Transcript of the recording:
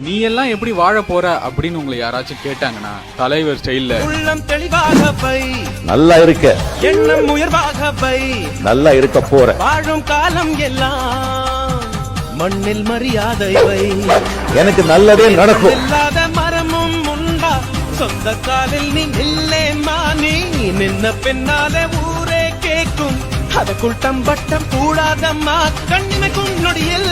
நீ எல்லாம் எப்படி வாழ போற அப்படின்னு உங்களை யாராச்சும் கேட்டாங்கன்னா தலைவர் ஸ்டைல்ல உள்ளம் தெளிவாக வை, நல்லா இருக்க, எண்ணம் உயர்வாக வை, நல்லா இருக்க போற, வாழும் காலம் எல்லாம் மண்ணில் மரியாதை வை. எனக்கு நல்லதே நடக்கும். இல்லாத மரமும் உண்டா, சொந்த காலில் நீ நில்லேம்மா, நீ நின்ன பின்னாலே ஊரே கேட்கும். அதற்குள் தம்பட்டம் கூடாதம்மா, கண்ணிமைக்கும் நொடியில்